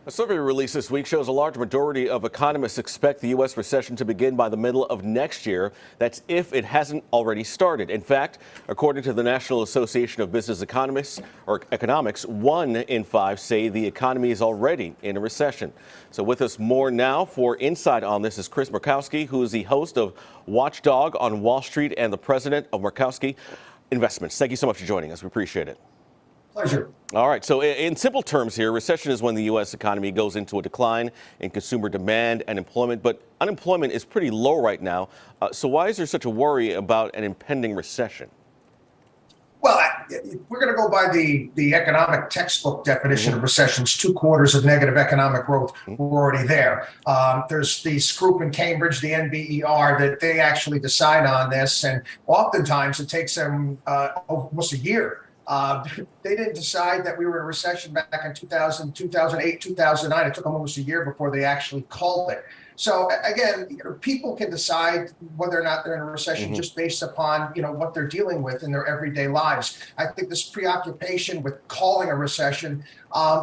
A survey released this week shows a large majority of economists expect the U.S. recession to begin by the middle of next year. That's if it hasn't already started. In fact, according to the National Association of Business Economists, or Economics, 1 in 5 say the economy is already in a recession. So with us more now for insight on this is Chris Markowski, who is the host of Watchdog on Wall Street and the president of Markowski Investments. Thank you so much for joining us. We appreciate it. Pleasure. All right. So in simple terms here, recession is when the U.S. economy goes into a decline in consumer demand and employment. But unemployment is pretty low right now. So why is there such a worry about an impending recession? Well, we're going to go by the economic textbook definition of recessions. 2 quarters of negative economic growth. We're already there. There's this group in Cambridge, the NBER, that they actually decide on this. And oftentimes it takes them almost a year. They didn't decide that we were in a recession back in 2000, 2008, 2009. It took them almost a year before they actually called it. So again, people can decide whether or not they're in a recession just based upon, what they're dealing with in their everyday lives. I think this preoccupation with calling a recession,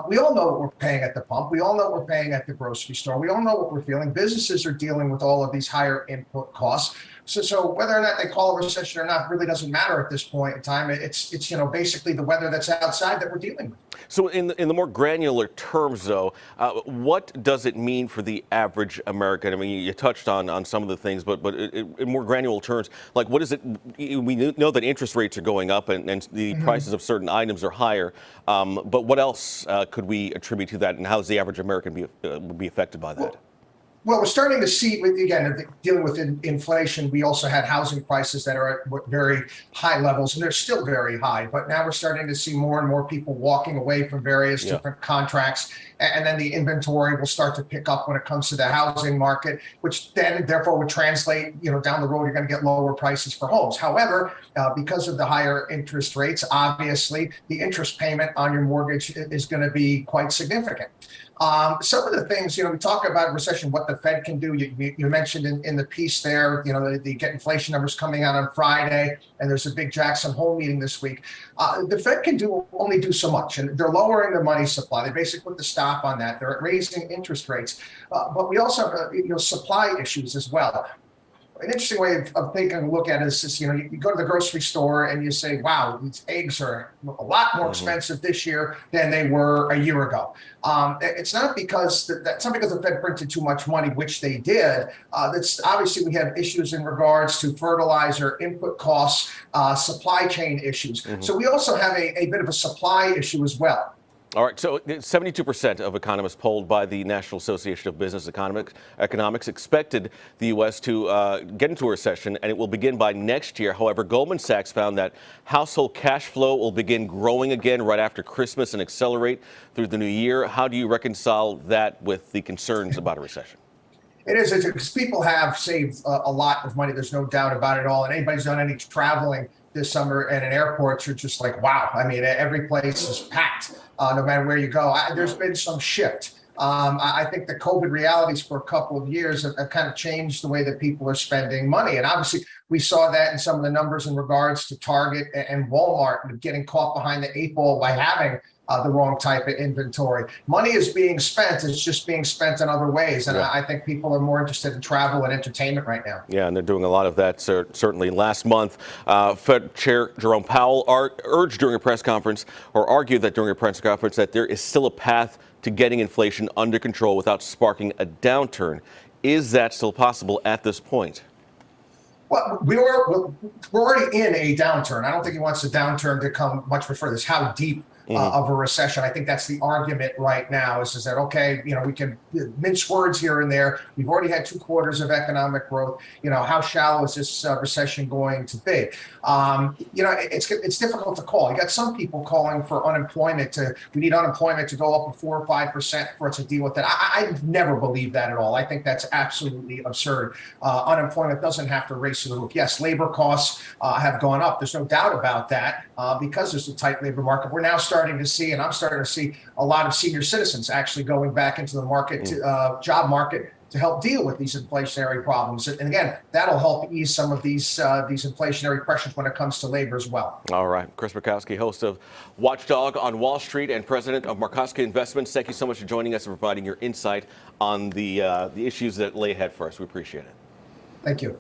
we all know what we're paying at the pump. We all know what we're paying at the grocery store. We all know what we're feeling. Businesses are dealing with all of these higher input costs. So whether or not they call a recession or not really doesn't matter at this point in time. It's basically the weather that's outside that we're dealing with. So in the more granular terms, though, what does it mean for the average American? I mean, you touched on some of the things, but in more granular terms, like what is it? We know that interest rates are going up and the prices of certain items are higher. But what else could we attribute to that, and how does the average American be affected by that? Well, we're starting to see, again, dealing with inflation. We also had housing prices that are at very high levels, and they're still very high. But now we're starting to see more and more people walking away from various different contracts. And then the inventory will start to pick up when it comes to the housing market, which then therefore would translate, down the road, you're going to get lower prices for homes. However, because of the higher interest rates, obviously, the interest payment on your mortgage is going to be quite significant. Some of the things, we talk about recession, what the Fed can do. You mentioned in the piece there, the get inflation numbers coming out on Friday, and there's a big Jackson Hole meeting this week. The Fed can only do so much, and they're lowering the money supply. They basically put the stop on that. They're raising interest rates, but we also have supply issues as well. An interesting way of taking a look at it is just, you go to the grocery store and you say, wow, these eggs are a lot more expensive this year than they were a year ago. It's not because that's not because the Fed printed too much money, which they did. That's obviously we have issues in regards to fertilizer, input costs, supply chain issues. So we also have a bit of a supply issue as well. All right, so 72% of economists polled by the National Association of Business Economics expected the U.S. to get into a recession, and it will begin by next year. However, Goldman Sachs found that household cash flow will begin growing again right after Christmas and accelerate through the new year. How do you reconcile that with the concerns about a recession? It is, because people have saved a lot of money. There's no doubt about it all. And anybody's done any traveling this summer and in airports, you're just like, wow. I mean, every place is packed, no matter where you go. There's been some shift. I think the COVID realities for a couple of years have kind of changed the way that people are spending money. And obviously, we saw that in some of the numbers in regards to Target and Walmart getting caught behind the 8 ball by having the wrong type of inventory. Money is being spent. It's just being spent in other ways. And I think people are more interested in travel and entertainment right now. Yeah, and they're doing a lot of that. Certainly last month, Fed Chair Jerome Powell urged during a press conference, or argued that during a press conference, that there is still a path to getting inflation under control without sparking a downturn. Is that still possible at this point? Well, we're already in a downturn. I don't think he wants the downturn to come much before this. How deep of a recession? I think that's the argument right now is that, okay, we can mince words here and there. We've already had 2 quarters of economic growth. How shallow is this recession going to be? It's difficult to call. You got some people calling for unemployment we need unemployment to go up 4 or 5% for us to deal with that. I never believe that at all. I think that's absolutely absurd. Unemployment doesn't have to race to the roof. Yes, labor costs have gone up. There's no doubt about that because there's a tight labor market. We're now starting to see, and I'm starting to see a lot of senior citizens actually going back into the market, job market to help deal with these inflationary problems. And again, that'll help ease some of these inflationary pressures when it comes to labor as well. All right. Chris Markowski, host of Watchdog on Wall Street and president of Markowski Investments. Thank you so much for joining us and providing your insight on the issues that lay ahead for us. We appreciate it. Thank you.